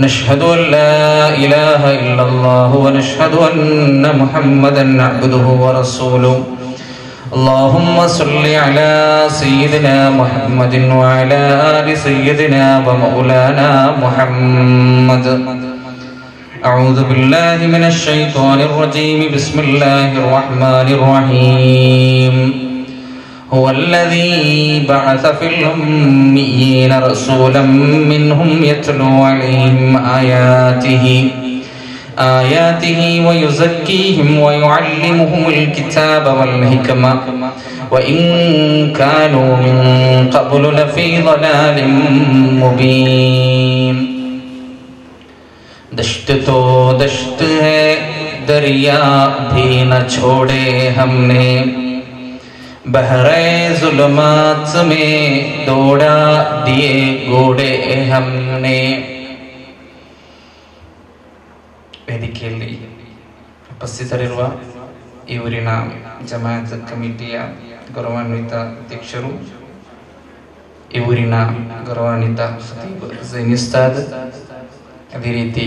نشهد أن لا إله إلا الله ونشهد أن محمدا عبده ورسوله اللهم صل على سيدنا محمد وعلى آل سيدنا ومولانا محمد. أعوذ بالله من الشيطان الرجيم. بسم الله الرحمن الرحيم. هو الذي بعث في الأميين رسولا منهم يتلو عليهم آياته ويزكيهم ويعلمهم الكتاب والحكمة وإن كانوا من قبل لفي ضلال مبين. दश्त तो दश्त है दरिया भी न छोड़े हमने, बहरे जुल्मात में दौड़ा दिए घोड़े हमने. ವೇದಿಕೆಯಲ್ಲಿ ಉಪಸ್ಥಿತರಿರುವ ಈ ಊರಿನ ಜಮಾಅತ್ ಕಮಿಟಿಯ ಗೌರವಾನ್ವಿತ ಅಧ್ಯಕ್ಷರು, ಈ ಊರಿನ ಗೌರವಾನ್ವಿತ ಖತೀಬ್ ಝೈನಿ ಉಸ್ತಾದ್, ಅದೇ ರೀತಿ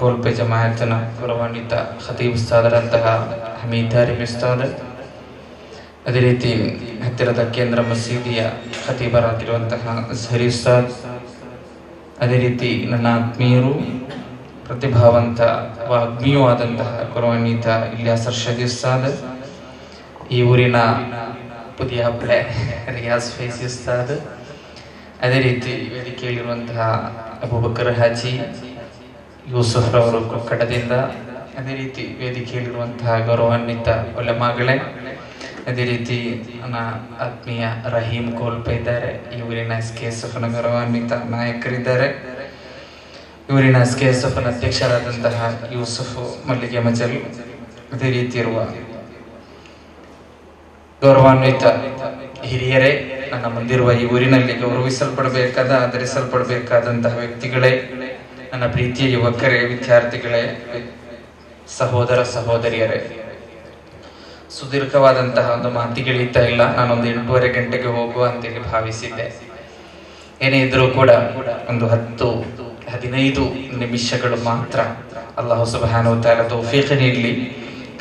ಕೋಲ್ಪೆ ಜಮಾಅತ್ನ ಗೌರವಾನ್ವಿತ ಖತೀಬ್ ಉಸ್ತಾದರಂತಹ ಹಮೀದ್ ದಾರಿಮಿ ಉಸ್ತಾದ್, ಅದೇ ರೀತಿ ಹತ್ತಿರದ ಕೇಂದ್ರ ಮಸೀದಿಯ ಖತೀಬರಾಗಿರುವಂತಹ ಝಹರಿ ಉಸ್ತಾದ್, ಅದೇ ರೀತಿ ನನ್ನ ಆತ್ಮೀಯರು, ಪ್ರತಿಭಾವಂತ ವಾಗ್ಮಿಯೂ ಆದಂತಹ ಗೌರವಾನ್ವಿತ ಇಲ್ಯಾಸ್ ಅರ್ಷದಿ ಉಸ್ತಾದ್, ಈ ಊರಿನ ಪುದಿಯ ಹಬ್ಬಳೆ ರಿಯಾಜ್ ಫೈಸಿ ಉಸ್ತಾದ್, ಅದೇ ರೀತಿ ವೇದಿಕೆಯಲ್ಲಿರುವಂತಹ ಅಬೂಬಕರ್ ಹಾಜಿ ಯೂಸುಫ್ ರವರು ಕೊಕ್ಕಡದಿಂದ, ಅದೇ ರೀತಿ ವೇದಿಕೆಯಲ್ಲಿರುವಂತಹ ಗೌರವಾನ್ವಿತ ಉಲಮಾಗಳೇ, ಅದೇ ರೀತಿ ನನ್ನ ಆತ್ಮೀಯ ರಹೀಂ ಕೋಲ್ಪೆ ಇದ್ದಾರೆ, ಈ ಊರಿನ SKSF ಗೌರವಾನ್ವಿತ ನಾಯಕರಿದ್ದಾರೆ, ಊರಿನ SKSF ಅಧ್ಯಕ್ಷರಾದಂತಹ ಯೂಸುಫ್ ಮಲ್ಲಿಗೆ ಮಜಲ್, ಅದೇ ರೀತಿ ಇರುವ ಗೌರವಾನ್ವಿತ ಹಿರಿಯರೇ, ನನ್ನ ಮುಂದಿರುವ ಈ ಊರಿನಲ್ಲಿ ಗೌರವಿಸಲ್ಪಡಬೇಕಾದ ಆದರಿಸಲ್ಪಡಬೇಕಾದಂತಹ ವ್ಯಕ್ತಿಗಳೇ, ನನ್ನ ಪ್ರೀತಿಯ ಯುವಕರೇ, ವಿದ್ಯಾರ್ಥಿಗಳೇ, ಸಹೋದರ ಸಹೋದರಿಯರೇ, ಸುದೀರ್ಘವಾದಂತಹ ಒಂದು ಮಾತಿಗಳಿತ್ತ ಇಲ್ಲ. ನಾನೊಂದು 8:30 ಗಂಟೆಗೆ ಹೋಗುವ ಅಂತೇಳಿ ಭಾವಿಸಿದ್ದೆ. ಏನೇ ಇದ್ರೂ ಕೂಡ ಒಂದು 10-15 ನಿಮಿಷಗಳು ಮಾತ್ರ ಅಲ್ಲಾಹು ಸುಬ್ಹಾನಹು ವ ತಆಲಾ ತೌಫೀಕ್ ನೀಡಲಿ.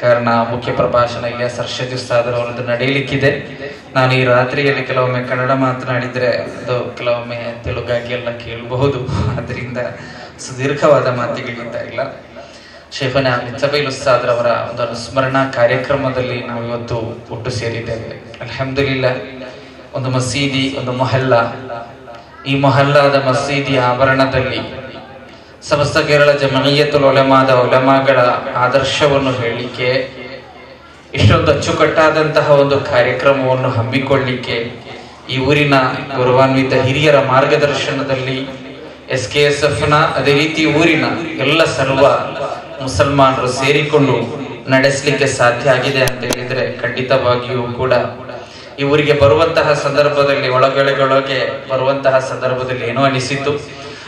ಕಾರಣ ಮುಖ್ಯ ಪ್ರಭಾಷಣ ಇಲ್ಯಾಸ್ ಅರ್ಷದಿ ಉಸ್ತಾದರ್ ಅವರದ್ದು ನಡೆಯಲಿಕ್ಕಿದೆ. ನಾನು ಈ ರಾತ್ರಿಯಲ್ಲಿ ಕೆಲವೊಮ್ಮೆ ಕನ್ನಡ ಮಾತನಾಡಿದರೆ ಅದು ಕೆಲವೊಮ್ಮೆ ತೆಲುಗಾಗಿ ಎಲ್ಲ ಕೇಳಬಹುದು. ಅದರಿಂದ ಸುದೀರ್ಘವಾದ ಮಾತುಗಳಿಂದ ಇಲ್ಲ. ಶೇಖನ ಮಿರ್ಜಬೈಲ್ ಉಸ್ತಾದರ್ ಅವರ ಒಂದು ಅನುಸ್ಮರಣಾ ಕಾರ್ಯಕ್ರಮದಲ್ಲಿ ನಾವು ಇವತ್ತು ಒಟ್ಟು ಸೇರಿದ್ದೇವೆ. ಅಲ್ಹಮ್ದುಲಿಲ್ಲಾಹ್, ಒಂದು ಮಸೀದಿ, ಒಂದು ಮೊಹಲ್ಲಾ, ಈ ಮೊಹಲ್ಲಾದ ಮಸೀದಿ ಆವರಣದಲ್ಲಿ ಸಮಸ್ತ ಕೇರಳ ಜಮೀಯತುಲ್ ಉಲಮಾದ ಉಲಮಾಗಳ ಆದರ್ಶವನ್ನು ಹೇಳಲಿಕ್ಕೆ, ಇಷ್ಟೊಂದು ಅಚ್ಚುಕಟ್ಟಾದಂತಹ ಒಂದು ಕಾರ್ಯಕ್ರಮವನ್ನು ಹಮ್ಮಿಕೊಳ್ಳಲಿಕ್ಕೆ, ಈ ಊರಿನ ಗೌರವಾನ್ವಿತ ಹಿರಿಯರ ಮಾರ್ಗದರ್ಶನದಲ್ಲಿ SKSFನ ಅದೇ ರೀತಿ ಊರಿನ ಎಲ್ಲ ಸರ್ವ ಮುಸಲ್ಮಾನರು ಸೇರಿಕೊಂಡು ನಡೆಸಲಿಕ್ಕೆ ಸಾಧ್ಯ ಆಗಿದೆ ಅಂತ ಹೇಳಿದ್ರೆ ಖಂಡಿತವಾಗಿಯೂ ಕೂಡ ಈ ಊರಿಗೆ ಬರುವಂತಹ ಸಂದರ್ಭದಲ್ಲಿ ಒಳಗೊಳಗೆ ಬರುವಂತಹ ಸಂದರ್ಭದಲ್ಲಿ ಏನೋ ಅನಿಸಿತ್ತು.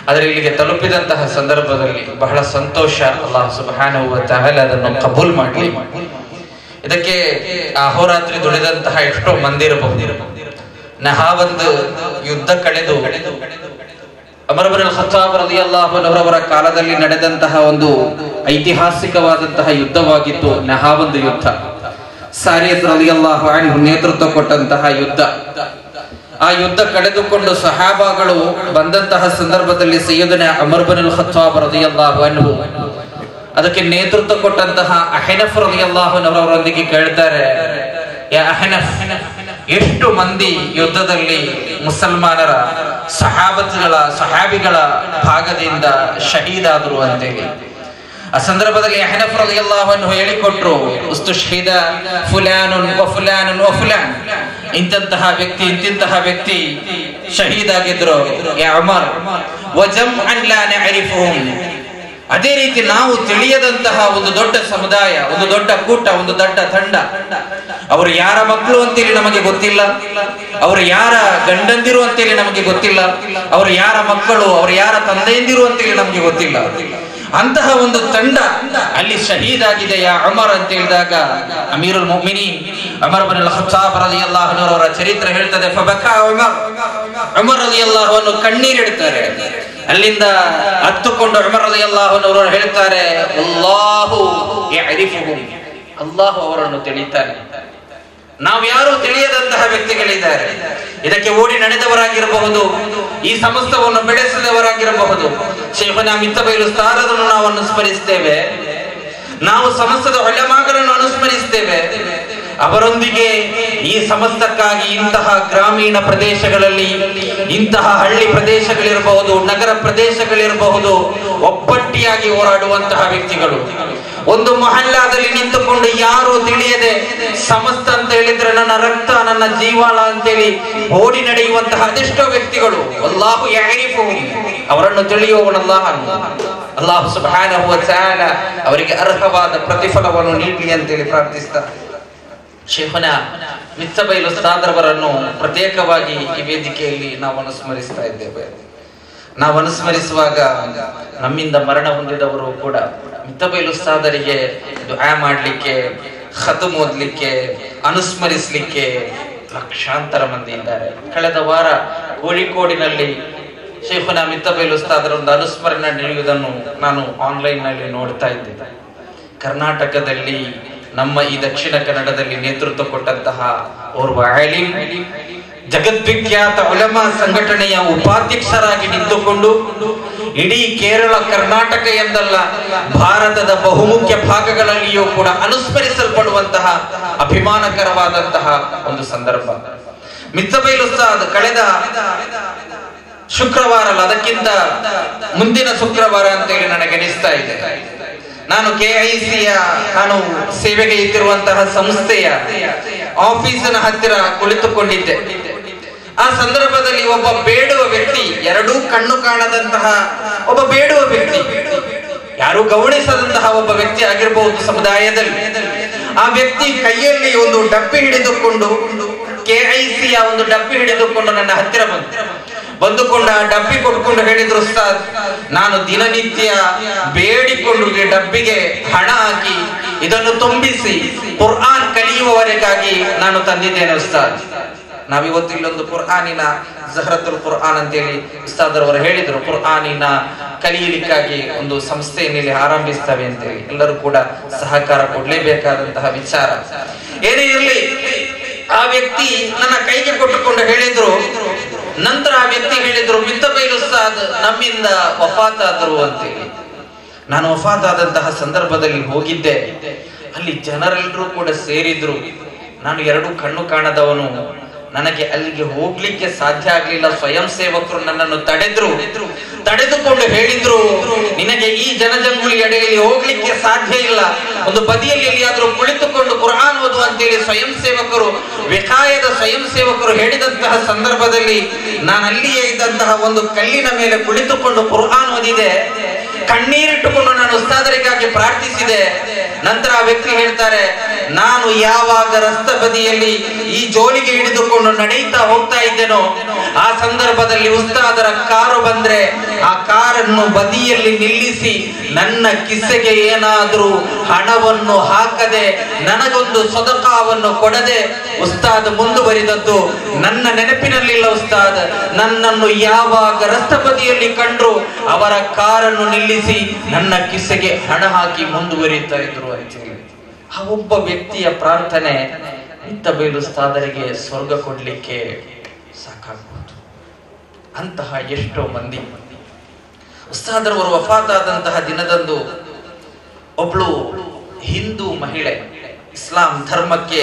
ಆದರೆ ಇಲ್ಲಿಗೆ ತಲುಪಿದಂತಹ ಸಂದರ್ಭದಲ್ಲಿ ಬಹಳ ಸಂತೋಷ. ಅಲ್ಲಾಹ್ ಸುಬ್ಹಾನಹು ವ ತಆಲಾ ಅದನ್ನು ಕಬೂಲ್ ಮಾಡಲಿ. ಇದಕ್ಕೆ ಅಹೋರಾತ್ರಿ ದುಡಿದಂತಹ ಎಷ್ಟೋ ಮಂದಿ ಇರಬಹುದು. ನಹಾವಂದ್ ಯುದ್ಧ ಕಳೆದು ಉಮರ್ ಇಬ್ನ್ ಖತ್ತಾಬ್ ರದಿಯಲ್ಲಾಹು ಅನ್ಹು ಅವರ ಕಾಲದಲ್ಲಿ ನಡೆದಂತಹ ಒಂದು ಐತಿಹಾಸಿಕವಾದಂತಹ ಯುದ್ಧವಾಗಿತ್ತು ನಹಾವಂದ್ ಯುದ್ಧ. ಸಾರಿಯತ್ ರದಿಯಲ್ಲಾಹು ಅನ್ಹು ನೇತೃತ್ವ ಕೊಟ್ಟಂತಹ ಯುದ್ಧ. ಆ ಯುದ್ಧ ಕಳೆದುಕೊಂಡು ಸಹಾಬಾಗಳು ಬಂದಂತಹ ಸಂದರ್ಭದಲ್ಲಿ ಸಯ್ಯದನ ಉಮರ್ ಇಬ್ನ್ ಖತ್ತಾಬ್ ರದಿಯಲ್ಲಾಹು ಅನ್ಹು ಅದಕ್ಕೆ ನೇತೃತ್ವ ಕೊಟ್ಟಂತಹ ಅಹ್ನಫ್ ರದಿಯಲ್ಲಾಹು ಅನ್ಹು ಅವರೊಂದಿಗೆ ಕೇಳ್ತಾರೆ, ಯಾ ಅಹ್ನಫ್, ಎಷ್ಟು ಮಂದಿ ಯುದ್ಧದಲ್ಲಿ ಮುಸಲ್ಮಾನರ ಸಹಾಬಿಗಳ ಭಾಗದಿಂದ ಶಹೀದಾದರು ಅಂತೇಳಿ. ಆ ಸಂದರ್ಭದಲ್ಲಿ ಅಹ್ನಫ್ ರದಿಯಲ್ಲಾಹು ಅನ್ಹು ಹೇಳಿಕೊಟ್ರು, ಉಸ್ತುಶ್ಹಿದ ಫುಲಾನುನ್ ವ ಫುಲಾನುನ್ ವ ಫುಲಾನ್, ಇಂತಹ ವ್ಯಕ್ತಿ ಶಹೀದಾಗಿದ್ರು. ಯಾ ಉಮರ್, ವಜಮ್ಅನ್ ಲಾ ನಅರಿಫುಹುಂ, ಅದೇ ರೀತಿ ನಾವು ತಿಳಿಯದಂತಹ ಒಂದು ದೊಡ್ಡ ಸಮುದಾಯ, ಒಂದು ದೊಡ್ಡ ಕೂಟ, ಒಂದು ದೊಡ್ಡ ತಂಡ, ಅವರು ಯಾರ ಮಕ್ಕಳು ಅಂತೇಳಿ ನಮಗೆ ಗೊತ್ತಿಲ್ಲ, ಅವರು ಯಾರ ಗಂಡಂದಿರು ಅಂತೇಳಿ ನಮಗೆ ಗೊತ್ತಿಲ್ಲ, ಅವರು ಯಾರ ಮಕ್ಕಳು, ಅವರು ಯಾರ ತಂದೆಯಂದಿರು ಅಂತೇಳಿ ನಮಗೆ ಗೊತ್ತಿಲ್ಲ. ಅಂತಹ ಒಂದು ತಂಡ ಅಲ್ಲಿ ಶಹೀದ್ ಆಗಿದೆ ಯಾ ಉಮರ್ ಅಂತ ಹೇಳಿದಾಗ ಅಮೀರುಲ್ ಮುಮಿನೀನ್ ಉಮರ್ ಇಬ್ನ್ ಅಲ್-ಖತ್ತಾಬ್ ರಲಿಯಲ್ಲಾಹು ಅನ್ಹು ಅವರ ಚರಿತ್ರೆ ಹೇಳ್ತದೆ, ಫಬಕಾ ಉಮರ್ ರಲಿಯಲ್ಲಾಹು ಅನ್ಹು ಕಣ್ಣೀರಿಡ್ತಾರೆ. ಅಲ್ಲಿಂದ ಹತ್ತುಕೊಂಡು ಉಮರ್ ರಲಿಯಲ್ಲಾಹು ಅನ್ಹು ಅವರು ಹೇಳ್ತಾರೆ, ಅಲ್ಲಾಹು ಯಅರಿಫುಹುಂ, ಅಲ್ಲಾಹು ಅವರನ್ನು ತಿಳಿತಾನೆ. ನಾವು ಯಾರು ತಿಳಿಯದಂತಹ ವ್ಯಕ್ತಿಗಳಿದ್ದಾರೆ. ಇದಕ್ಕೆ ಓಡಿ ನಡೆದವರಾಗಿರಬಹುದು, ಈ ಸಮಸ್ತವನ್ನು ಬೆಳೆಸಿದವರಾಗಿರಬಹುದು. ಶೇಖುನಾ ಮಿತ್ತಬೈಲ್ ಉಸ್ತಾದರನ್ನು ನಾವು ಅನುಸ್ಮರಿಸ್ತೇವೆ, ನಾವು ಸಮಸ್ತದ ಉಲಮಾಗಳನ್ನು ಅನುಸ್ಮರಿಸ್ತೇವೆ. ಅವರೊಂದಿಗೆ ಈ ಸಮಸ್ತಕ್ಕಾಗಿ ಇಂತಹ ಗ್ರಾಮೀಣ ಪ್ರದೇಶಗಳಲ್ಲಿ, ಇಂತಹ ಹಳ್ಳಿ ಪ್ರದೇಶಗಳಿರಬಹುದು, ನಗರ ಪ್ರದೇಶಗಳಿರಬಹುದು, ಒಬ್ಬಟ್ಟಿಯಾಗಿ ಹೋರಾಡುವಂತಹ ವ್ಯಕ್ತಿಗಳು. ಒಂದು ಮೊಹಲ್ಲಾದಲ್ಲಿ ನಿಂತುಕೊಂಡು ಯಾರು ತಿಳಿಯದೆ ಸಮಸ್ತ ಅಂತ ಹೇಳಿದ್ರೆ ನನ್ನ ರಕ್ತ ನನ್ನ ಜೀವಾಳ ಅಂತೇಳಿ ಓಡಿ ನಡೆಯುವಂತಹ ಅದೆಷ್ಟೋ ವ್ಯಕ್ತಿಗಳು. ಅಲ್ಲಾಹು ಯಅರಿಫುಹುಂ, ಅವರನ್ನು ತಿಳಿಯುವವನಲ್ಲಾಹ್. ಅಲ್ಲಾಹು ಸುಬ್ಹಾನಹು ವ ತಆಲಾ ಅವರಿಗೆ ಅರ್ಹವಾದ ಪ್ರತಿಫಲವನ್ನು ನೀಡಲಿ ಅಂತೇಳಿ ಪ್ರಾರ್ಥಿಸ್ತಾರೆ. ಶೇಖುನಾ ಮಿತ್ತಬೈಲ್ ಉಸ್ತಾದರವರನ್ನು ಪ್ರತ್ಯೇಕವಾಗಿ ಈ ವೇದಿಕೆಯಲ್ಲಿ ನಾವು ಅನುಸ್ಮರಿಸ್ತಾ ಇದ್ದೇವೆ. ನಾವು ಅನುಸ್ಮರಿಸುವಾಗ ನಮ್ಮಿಂದ ಮರಣ ಹೊಂದಿದವರು ಕೂಡ ಮಿತ್ತಬೈಲ್ ಉಸ್ತಾದರಿಗೆ ದುಆ ಮಾಡಲಿಕ್ಕೆ, ಖತಮ್ ಓದಲಿಕ್ಕೆ, ಅನುಸ್ಮರಿಸಲಿಕ್ಕೆ ಲಕ್ಷಾಂತರ ಮಂದಿ ಇದ್ದಾರೆ. ಕಳೆದ ವಾರ ಕೋಳಿಕೋಡಿನಲ್ಲಿ ಶೇಖುನಾ ಮಿತ್ತಬೈಲ್ ಉಸ್ತಾದರ ಒಂದು ಅನುಸ್ಮರಣೆ ನಡೆಯುವುದನ್ನು ನಾನು ಆನ್ಲೈನ್ ನಲ್ಲಿ ನೋಡ್ತಾ ಇದ್ದೆ. ಕರ್ನಾಟಕದಲ್ಲಿ ನಮ್ಮ ಈ ದಕ್ಷಿಣ ಕನ್ನಡದಲ್ಲಿ ನೇತೃತ್ವ ಕೊಟ್ಟಂತಹ ಓರ್ವ ಆಲಿಮ್, ಜಗದ್ವಿಖ್ಯಾತ ಉಲಮಾ ಸಂಘಟನೆಯ ಉಪಾಧ್ಯಕ್ಷರಾಗಿ ನಿಂತುಕೊಂಡು ಇಡೀ ಕೇರಳ, ಕರ್ನಾಟಕ ಎಂದಲ್ಲ ಭಾರತದ ಬಹುಮುಖ್ಯ ಭಾಗಗಳಲ್ಲಿಯೂ ಕೂಡ ಅನುಸ್ಮರಿಸಲ್ಪಡುವಂತಹ ಅಭಿಮಾನಕರವಾದಂತಹ ಒಂದು ಸಂದರ್ಭ. ಮಿತ್ತಬೈಲ್ ಉಸ್ತಾದ್ ಕಳೆದ ಶುಕ್ರವಾರ ಅಲ್ಲ, ಅದಕ್ಕಿಂತ ಮುಂದಿನ ಶುಕ್ರವಾರ ಅಂತೇಳಿ ನನಗೆ ಅನಿಸ್ತಾ ಇದೆ, ನಾನು KICಯ ನಾನು ಸೇವೆಗೆ ಇಟ್ಟಿರುವಂತಹ ಸಂಸ್ಥೆಯ ಆಫೀಸಿನ ಹತ್ತಿರ ಕುಳಿತುಕೊಂಡಿದ್ದೆ. ಆ ಸಂದರ್ಭದಲ್ಲಿ ಒಬ್ಬ ಬೇಡುವ ವ್ಯಕ್ತಿ, ಎರಡೂ ಕಣ್ಣು ಕಾಣದಂತಹ ಒಬ್ಬ ಬೇಡುವ ವ್ಯಕ್ತಿ, ಯಾರು ಗಮನಿಸದಂತಹ ಒಬ್ಬ ವ್ಯಕ್ತಿ ಆಗಿರಬಹುದು ಸಮುದಾಯದಲ್ಲಿ. ಆ ವ್ಯಕ್ತಿ ಕೈಯಲ್ಲಿ ಒಂದು ಡಬ್ಬಿ ಹಿಡಿದುಕೊಂಡು, KICಯ ಒಂದು ಡಬ್ಬಿ ಹಿಡಿದುಕೊಂಡು ನನ್ನ ಹತ್ತಿರ ಬಂದುಕೊಂಡು ಆ ಡಬ್ಬಿ ಕೊಟ್ಕೊಂಡು ಹೇಳಿದ್ರು, ಉಸ್ತಾದ್ ನಾನು ದಿನನಿತ್ಯ ಬೇಡಿಕೊಂಡು ಈ ಡಬ್ಬಿಗೆ ಹಣ ಹಾಕಿ ಇದನ್ನು ತುಂಬಿಸಿ ಕುರ್ಆನ್ ಕಲಿಯುವವರೆಗಾಗಿ ನಾನು ತಂದಿದ್ದೇನೆ ಉಸ್ತಾದ್. ನಾವಿವತ್ತು ಇಲ್ಲೊಂದು ಕುರ್ಆನಿನ ಜಹರತುಲ್ ಕುರ್ಆನ್ ಅಂತೇಳಿ ಉಸ್ತಾದರವರು ಹೇಳಿದ್ರು, ಕುರ್ಆನಿನ ಕಲಿಯಲಿಕ್ಕಾಗಿ ಒಂದು ಸಂಸ್ಥೆಯನ್ನು ಇಲ್ಲಿ ಆರಂಭಿಸ್ತವೆ ಅಂತೇಳಿ. ಎಲ್ಲರೂ ಕೂಡ ಸಹಕಾರ ಕೊಡ್ಲೇಬೇಕಾದಂತಹ ವಿಚಾರ. ಏನೇ ಇರಲಿ, ಆ ವ್ಯಕ್ತಿ ನನ್ನ ಕೈಗೆ ಕೊಟ್ಟುಕೊಂಡು ಹೇಳಿದ್ರು. ನಂತರ ಆ ವ್ಯಕ್ತಿ ಹೇಳಿದ್ರು, ಮಿತ್ತಬೈಲ್ ಉಸ್ತಾದ್ ನಮ್ಮಿಂದ ವಫಾತ್ ಆದರು ಅಂತೇಳಿ. ನಾನು ವಫಾತ್ ಆದಂತಹ ಸಂದರ್ಭದಲ್ಲಿ ಹೋಗಿದ್ದೆ. ಅಲ್ಲಿ ಜನರೆಲ್ಲರೂ ಕೂಡ ಸೇರಿದ್ರು. ನಾನು ಎರಡೂ ಕಣ್ಣು ಕಾಣದವನು, ನನಗೆ ಅಲ್ಲಿಗೆ ಹೋಗ್ಲಿಕ್ಕೆ ಸಾಧ್ಯ ಆಗ್ಲಿಲ್ಲ. ಸ್ವಯಂ ಸೇವಕರು ನನ್ನನ್ನು ತಡೆದುಕೊಂಡು ಹೇಳಿದ್ರು, ನಿನಗೆ ಈ ಜನಜಂಗುಳಿ ಅಡೆಯಲ್ಲಿ ಹೋಗ್ಲಿಕ್ಕೆ ಸಾಧ್ಯ ಇಲ್ಲ, ಒಂದು ಬದಿಯಲ್ಲಿ ಎಲ್ಲಿಯಾದ್ರೂ ಕುಳಿತುಕೊಂಡು ಕುರ್ಆನ್ ಓದು ಅಂತೇಳಿ ಸ್ವಯಂ ಸೇವಕರು, ವಿಕಾಯದ ಸ್ವಯಂ ಸೇವಕರು ಹೇಳಿದಂತಹ ಸಂದರ್ಭದಲ್ಲಿ ನಾನು ಅಲ್ಲಿಯೇ ಇದ್ದಂತಹ ಒಂದು ಕಲ್ಲಿನ ಮೇಲೆ ಕುಳಿತುಕೊಂಡು ಕುರ್ಆನ್ ಓದಿದೆ. ಕಣ್ಣೀರಿಟ್ಟುಕೊಂಡು ನಾನು ಉಸ್ತಾದರಿಗಾಗಿ ಪ್ರಾರ್ಥಿಸಿದೆ. ನಂತರ ಆ ವ್ಯಕ್ತಿ ಹೇಳ್ತಾರೆ, ನಾನು ಯಾವಾಗ ರಸ್ತೆ ಬದಿಯಲ್ಲಿ ಈ ಜೋಲಿಗೆ ಹಿಡಿದುಕೊಂಡು ನಡೆಯುತ್ತಾ ಹೋಗ್ತಾ ಇದ್ದೇನೋ, ಆ ಸಂದರ್ಭದಲ್ಲಿ ಉಸ್ತಾದರ ಕಾರು ಬಂದ್ರೆ ಆ ಕಾರನ್ನು ಬದಿಯಲ್ಲಿ ನಿಲ್ಲಿಸಿ ನನ್ನ ಕಿಸೆಗೆ ಏನಾದ್ರೂ ಹಣವನ್ನು ಹಾಕದೆ, ನನಗೊಂದು ಸದಕಾವನ್ನು ಕೊಡದೆ ಉಸ್ತಾದ್ ಮುಂದುವರಿದದ್ದು ನನ್ನ ನೆನಪಿನಲ್ಲಿಲ್ಲ. ಉಸ್ತಾದ್ ನನ್ನನ್ನು ಯಾವಾಗ ರಸ್ತೆ ಬದಿಯಲ್ಲಿ ಕಂಡ್ರು ಅವರ ಕಾರನ್ನು ನಿಲ್ಲಿಸಿ ನನ್ನ ಕಿಸೆಗೆ ಹಣ ಹಾಕಿ ಮುಂದುವರಿತಾ ಇದ್ರು ಅಂತೇಳಿ. ಆ ಒಬ್ಬ ವ್ಯಕ್ತಿಯ ಪ್ರಾರ್ಥನೆ ಮಿತ್ತಬೈಲ್ ಉಸ್ತಾದರಿಗೆ ಸ್ವರ್ಗ ಕೊಡ್ಲಿಕ್ಕೆ ಸಾಕಾಗಬಹುದು. ಅಂತಹ ಎಷ್ಟೋ ಮಂದಿ. ಉಸ್ತಾದರವರು ವಫಾತ್ ಆದಂತಹ ದಿನದಂದು ಒಬ್ಳು ಹಿಂದೂ ಮಹಿಳೆ, ಇಸ್ಲಾಂ ಧರ್ಮಕ್ಕೆ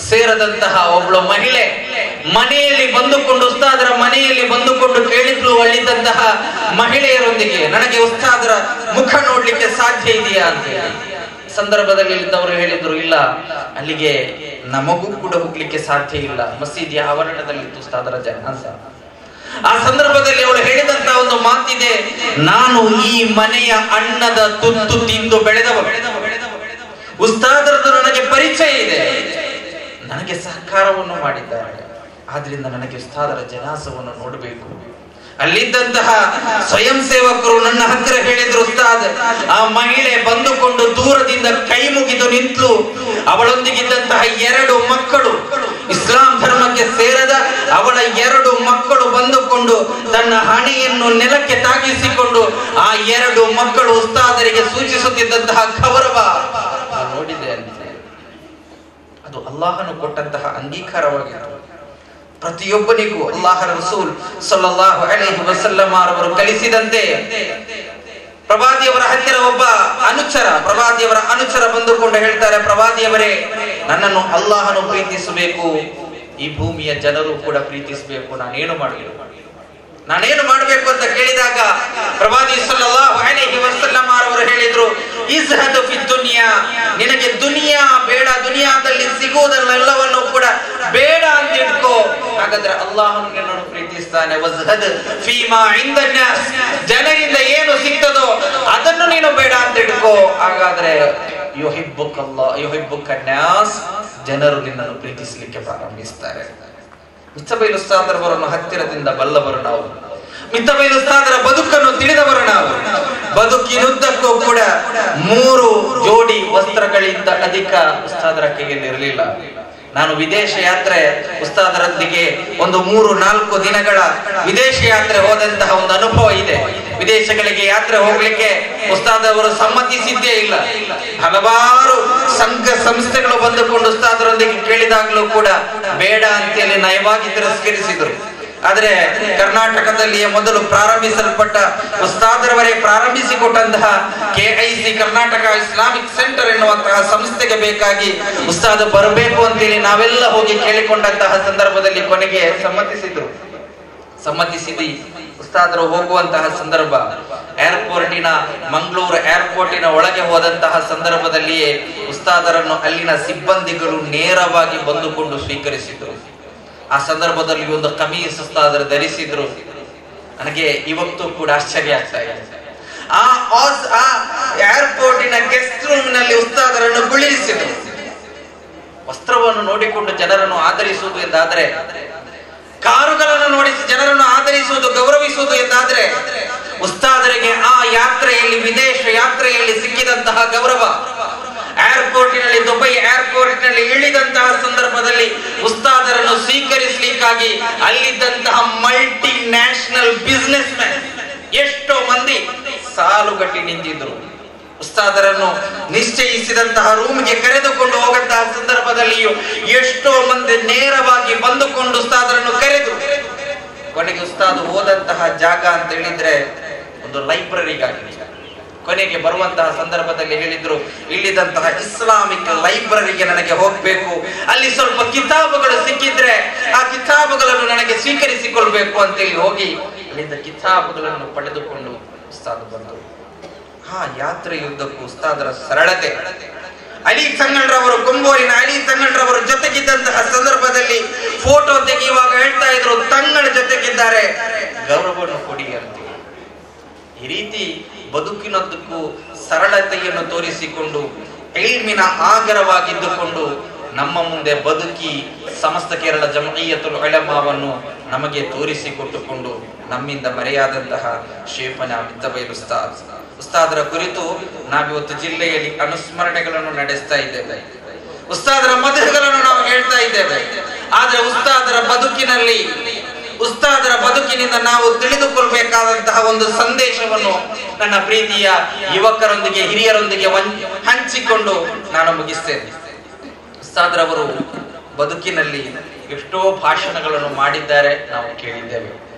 ಸೇರದಂತಹ ಒಬ್ಳು ಮಹಿಳೆ ಮನೆಯಲ್ಲಿ ಬಂದುಕೊಂಡು, ಉಸ್ತಾದರ ಮನೆಯಲ್ಲಿ ಬಂದುಕೊಂಡು ಕೇಳಿದ್ಲು ಅಲ್ಲಿದ್ದಂತಹ ಮಹಿಳೆಯರೊಂದಿಗೆ, ನನಗೆ ಉಸ್ತಾದರ ಮುಖ ನೋಡ್ಲಿಕ್ಕೆ ಸಾಧ್ಯ ಇದೆಯಾ ಅಂತ ಹೇಳಿ. ಸಂದರ್ಭದಲ್ಲಿ ಇದ್ದವರು ಹೇಳಿದ್ರು, ಇಲ್ಲ, ಅಲ್ಲಿಗೆ ನಮಗೂ ಕೂಡ ಹೋಗ್ಲಿಕ್ಕೆ ಸಾಧ್ಯ ಇಲ್ಲ, ಮಸೀದಿಯ ಆವರಣದಲ್ಲಿತ್ತು ಉಸ್ತಾದರ ಜನಾಸ. ಆ ಸಂದರ್ಭದಲ್ಲಿ ಅವಳು ಹೇಳಿದಂತ ಒಂದು ಮಾತಿದೆ, ನಾನು ಈ ಮನೆಯ ಅನ್ನದ ತುತ್ತು ತಿಂದು ಬೆಳೆದವಳು, ಉಸ್ತಾದರದ್ದು ನನಗೆ ಪರಿಚಯ ಇದೆ, ನನಗೆ ಸಹಕಾರವನ್ನು ಮಾಡಿದ್ದಾರೆ, ಆದ್ರಿಂದ ನನಗೆ ಉಸ್ತಾದರ ಜನಾಸವನ್ನು ನೋಡಬೇಕು. ಅಲ್ಲಿದ್ದಂತಹ ಸ್ವಯಂ ಸೇವಕರು ನನ್ನ ಹತ್ತಿರ ಹೇಳಿದ್ರು, ಹೇಳಿದ್ರು ಉಸ್ತಾದ್, ಆ ಮಹಿಳೆ ಬಂದುಕೊಂಡು ದೂರದಿಂದ ಕೈ ಮುಗಿದು ನಿಂತಲು. ಅವಳೊಂದಿಗಿದ್ದಂತಹ 2 ಮಕ್ಕಳು, ಇಸ್ಲಾಂ ಧರ್ಮಕ್ಕೆ ಸೇರದ ಅವಳ 2 ಮಕ್ಕಳು ಬಂದುಕೊಂಡು ತನ್ನ ಹಣೆಯನ್ನು ನೆಲಕ್ಕೆ ತಾಗಿಸಿಕೊಂಡು ಆ 2 ಮಕ್ಕಳು ಉಸ್ತಾದರಿಗೆ ಸೂಚಿಸುತ್ತಿದ್ದಂತಹ ಗೌರವ ನೋಡಿದೆ ಅಂತ. ಅದು ಅಲ್ಲಾಹನು ಕೊಟ್ಟಂತಹ ಅಂಗೀಕಾರವಾಗಿತ್ತು. ಪ್ರತಿಯೊಬ್ಬನಿಗೂ ಅಲ್ಲಾಹರ ರಸೂಲ್ ಸಲ್ಲಲ್ಲಾಹು ಅಲೈಹಿ ವಸಲ್ಲಂ ಅವರು ಕಲಿಸಿದಂತೆ ಪ್ರವಾದಿಯವರ ಹತ್ತಿರ ಒಬ್ಬ ಪ್ರವಾದಿಯವರ ಅನುಚರ ಬಂದುಕೊಂಡು ಹೇಳ್ತಾರೆ, ಪ್ರವಾದಿಯವರೇ, ನನ್ನನ್ನು ಅಲ್ಲಾಹನು ಪ್ರೀತಿಸಬೇಕು, ಈ ಭೂಮಿಯ ಜನರು ಕೂಡ ಪ್ರೀತಿಸಬೇಕು, ನಾನೇನು ಮಾಡಬೇಕು ಅಂತ ಕೇಳಿದಾಗ ಪ್ರವಾದಿ ಸಲ್ಲಲ್ಲಾಹು ಅಲೈಹಿ ವಸಲ್ಲಂ ಅವರು ಹೇಳಿದ್ರು, ಇಜ್ಹದ್ ಫಿ ದುನಿಯಾ, ನಿನಗೆ ದುನಿಯಾ ಬೇಡ, ದುನಿಯಾದಲ್ಲಿ ಸಿಗುವುದೆಲ್ಲವನ್ನೂ ಕೂಡ ಬೇಡ ಅಂತ ಇಟ್ಕೋ, ಹಾಗಾದ್ರೆ ಅಲ್ಲಾಹನು ನಿನ್ನನ್ನು ಪ್ರೀತಿಸ್ತಾನೆ. ವಜ್ಹದ್ ಫೀಮಾ ಇಂದನ್ನಾಸ್, ಜನರಿಂದ ಏನು ಸಿಗ್ತದೋ ಅದನ್ನು ನೀನು ಬೇಡ ಅಂತ ಇಟ್ಕೋ, ಹಾಗಾದ್ರೆ ಯುಹಿಬ್ಬುಕನ್ನಾಸ್, ಜನರು ನಿನ್ನನ್ನು ಪ್ರೀತಿಸಲಿಕ್ಕೆ ಪ್ರಾರಂಭಿಸ್ತಾರೆ. ಮಿತ್ತಬೈಲ್ ಉಸ್ತಾದರವರನ್ನು ಹತ್ತಿರದಿಂದ ಬಲ್ಲವರು ನಾವು, ಮಿತ್ತಬೈಲ್ ಉಸ್ತಾದರ ಬದುಕನ್ನು ತಿಳಿದವರು ನಾವು. ಬದುಕಿನುದ್ದಕ್ಕೂ ಕೂಡ 3 ಜೋಡಿ ವಸ್ತ್ರಗಳಿಂದ ಅಧಿಕ ಉಸ್ತಾದರ ಕೈಯಲ್ಲಿರಲಿಲ್ಲ. ನಾನು ವಿದೇಶ ಯಾತ್ರೆ ಉಸ್ತಾದರೊಂದಿಗೆ ಒಂದು 3-4 ದಿನಗಳ ವಿದೇಶ ಯಾತ್ರೆ ಹೋದಂತಹ ಒಂದು ಅನುಭವ ಇದೆ. ವಿದೇಶಗಳಿಗೆ ಯಾತ್ರೆ ಹೋಗ್ಲಿಕ್ಕೆ ಉಸ್ತಾದವರು ಸಮ್ಮತಿಸಿದ್ದೇ ಇಲ್ಲ. ಹಲವಾರು ಸಂಘ ಸಂಸ್ಥೆಗಳು ಬಂದುಕೊಂಡು ಉಸ್ತಾದರೊಂದಿಗೆ ಕೇಳಿದಾಗಲೂ ಕೂಡ ಬೇಡ ಅಂತೇಳಿ ನಯವಾಗಿ ತಿರಸ್ಕರಿಸಿದರು. ಆದ್ರೆ ಕರ್ನಾಟಕದಲ್ಲಿಯೇ ಮೊದಲು ಪ್ರಾರಂಭಿಸಲ್ಪಟ್ಟ ಉಸ್ತಾದರವರೇ ಪ್ರಾರಂಭಿಸಿಕೊಟ್ಟಂತಹ KIC ಕರ್ನಾಟಕ ಇಸ್ಲಾಮಿಕ್ ಸೆಂಟರ್ ಎನ್ನುವಂತಹ ಸಂಸ್ಥೆಗೆ ಬೇಕಾಗಿ ಉಸ್ತಾದ ಬರಬೇಕು ಅಂತೇಳಿ ನಾವೆಲ್ಲ ಹೋಗಿ ಕೇಳಿಕೊಂಡಂತಹ ಸಂದರ್ಭದಲ್ಲಿ ಕೊನೆಗೆ ಸಮ್ಮತಿಸಿದಿ ಉಸ್ತಾದರು ಹೋಗುವಂತಹ ಸಂದರ್ಭ, ಮಂಗಳೂರು ಏರ್ಪೋರ್ಟಿನ ಒಳಗೆ ಹೋದಂತಹ ಸಂದರ್ಭದಲ್ಲಿಯೇ ಉಸ್ತಾದರನ್ನು ಅಲ್ಲಿನ ಸಿಬ್ಬಂದಿಗಳು ನೇರವಾಗಿ ಬಂದುಕೊಂಡು ಸ್ವೀಕರಿಸಿದರು. ಆ ಸಂದರ್ಭದಲ್ಲಿ ಒಂದು ಕಮೀಸ್ ಉಸ್ತಾದರು ಧರಿಸಿದ್ರು. ನನಗೆ ಇವತ್ತು ಕೂಡ ಆಶ್ಚರ್ಯ ಆಗ್ತಾ ಇದೆ. ಆ ಏರ್ಪೋರ್ಟಿನ ಗೆಸ್ಟ್ ರೂಮ್ ನಲ್ಲಿ ಉಸ್ತಾದರನ್ನು ಕುಳ್ಳಿರಿಸಿದ್ರು. ವಸ್ತ್ರವನ್ನು ನೋಡಿಕೊಂಡು ಜನರನ್ನು ಆಧರಿಸುವುದು ಎಂದಾದ್ರೆ, ಕಾರುಗಳನ್ನು ನೋಡಿ ಜನರನ್ನು ಆಧರಿಸುವುದು, ಗೌರವಿಸುವುದು ಎಂದಾದ್ರೆ, ಉಸ್ತಾದರಿಗೆ ಆ ಯಾತ್ರೆಯಲ್ಲಿ, ವಿದೇಶ ಯಾತ್ರೆಯಲ್ಲಿ ಸಿಕ್ಕಿದಂತಹ ಗೌರವ, ಏರ್ಪೋರ್ಟಿನಲ್ಲಿ, ದುಬೈ ಏರ್ಪೋರ್ಟಿನಲ್ಲಿ ಇಳಿದಂತಹ ಸಂದರ್ಭದಲ್ಲಿ ಉಸ್ತಾದರನ್ನು ಸ್ವೀಕರಿಸಲಿಕ್ಕಾಗಿ ಅಲ್ಲಿದ್ದಂತಹ ಮಲ್ಟಿ ನ್ಯಾಷನಲ್ ಬಿಸಿನೆಸ್ ಮ್ಯಾನ್ ಎಷ್ಟೋ ಮಂದಿ ಸಾಲುಗಟ್ಟಿ ನಿಂತಿದ್ರು. ಉಸ್ತಾದರನ್ನು ನಿಶ್ಚಯಿಸಿದಂತಹ ರೂಮ್ಗೆ ಕರೆದುಕೊಂಡು ಹೋಗಂತಹ ಸಂದರ್ಭದಲ್ಲಿಯೂ ಎಷ್ಟೋ ಮಂದಿ ನೇರವಾಗಿ ಬಂದುಕೊಂಡು ಉಸ್ತಾದರನ್ನು ಕರೆದ್ರು. ಕೊನೆಗೆ ಉಸ್ತಾದ್ ಹೋದಂತಹ ಜಾಗ ಅಂತ ಹೇಳಿದ್ರೆ ಒಂದು ಲೈಬ್ರರಿಗಾಗಿ ಕೊನೆಗೆ ಬರುವಂತಹ ಸಂದರ್ಭದಲ್ಲಿ ಹೇಳಿದ್ರು, ಇಲ್ಲಿದ್ದಂತಹ ಇಸ್ಲಾಮಿಕ್ ಲೈಬ್ರರಿಗೆ ನನಗೆ ಹೋಗ್ಬೇಕು, ಅಲ್ಲಿ ಸ್ವಲ್ಪ ಕಿತಾಬುಗಳು ಸಿಕ್ಕಿದ್ರೆ ಆ ಕಿತಾಬುಗಳನ್ನು ನನಗೆ ಸ್ವೀಕರಿಸಿಕೊಳ್ಬೇಕು ಅಂತೇಳಿ ಹೋಗಿ ಅಲ್ಲಿಂದ ಕಿತಾಬುಗಳನ್ನು ಪಡೆದುಕೊಂಡು ಉಸ್ತಾದ್ ಬಂದರು. ಆ ಯಾತ್ರೆಯುದ್ದಕ್ಕೂ ಉಸ್ತಾದರ ಸರಳತೆ, ಅಲಿ ತಂಗಳ್ರವರು, ಕೊಂಬೋರಿನ ಅಲಿ ತಂಗಳ್ರವರು ಜೊತೆಗಿದ್ದಂತಹ ಸಂದರ್ಭದಲ್ಲಿ ಫೋಟೋ ತೆಗೆಯುವಾಗ ಹೇಳ್ತಾ ಇದ್ರು, ತಂಗಳ ಜೊತೆಗಿದ್ದಾರೆ, ಗೌರವವನ್ನು ಕೊಡಿ ಅಂತ. ಈ ರೀತಿ ಬದುಕಿನದ್ದಕ್ಕೂ ಸರಳತೆಯನ್ನು ತೋರಿಸಿಕೊಂಡು ಇಲ್ಮಿನ ಆಗರವಾಗಿದ್ದುಕೊಂಡು ನಮ್ಮ ಮುಂದೆ ಬದುಕಿ ಸಮಸ್ತ ಕೇರಳ ಜಮೀಯತುಲ್ ಉಲಮಾವನ್ನು ನಮಗೆ ತೋರಿಸಿಕೊಟ್ಟುಕೊಂಡು ನಮ್ಮಿಂದ ಮರೆಯಾದಂತಹ ಶೇಫನ ಮಿತ್ತಬೈಲ್ ಉಸ್ತಾದರ ಕುರಿತು ನಾವಿವತ್ತು ಜಿಲ್ಲೆಯಲ್ಲಿ ಅನುಸ್ಮರಣೆಗಳನ್ನು ನಡೆಸ್ತಾ ಇದ್ದೇವೆ. ಉಸ್ತಾದರ ಮದಹಗಳನ್ನು ನಾವು ಹೇಳ್ತಾ ಇದ್ದೇವೆ. ಆದ್ರೆ ಉಸ್ತಾದರ ಬದುಕಿನಿಂದ ನಾವು ತಿಳಿದುಕೊಳ್ಬೇಕಾದಂತಹ ಒಂದು ಸಂದೇಶವನ್ನು ನನ್ನ ಪ್ರೀತಿಯ ಯುವಕರೊಂದಿಗೆ, ಹಿರಿಯರೊಂದಿಗೆ ಹಂಚಿಕೊಂಡು ನಾನು ಮುಗಿಸ್ತೇನೆ. ಉಸ್ತಾದರವರು ಬದುಕಿನಲ್ಲಿ ಎಷ್ಟೋ ಭಾಷಣಗಳನ್ನು ಮಾಡಿದ್ದಾರೆ, ನಾವು ಕೇಳಿದ್ದೇವೆ.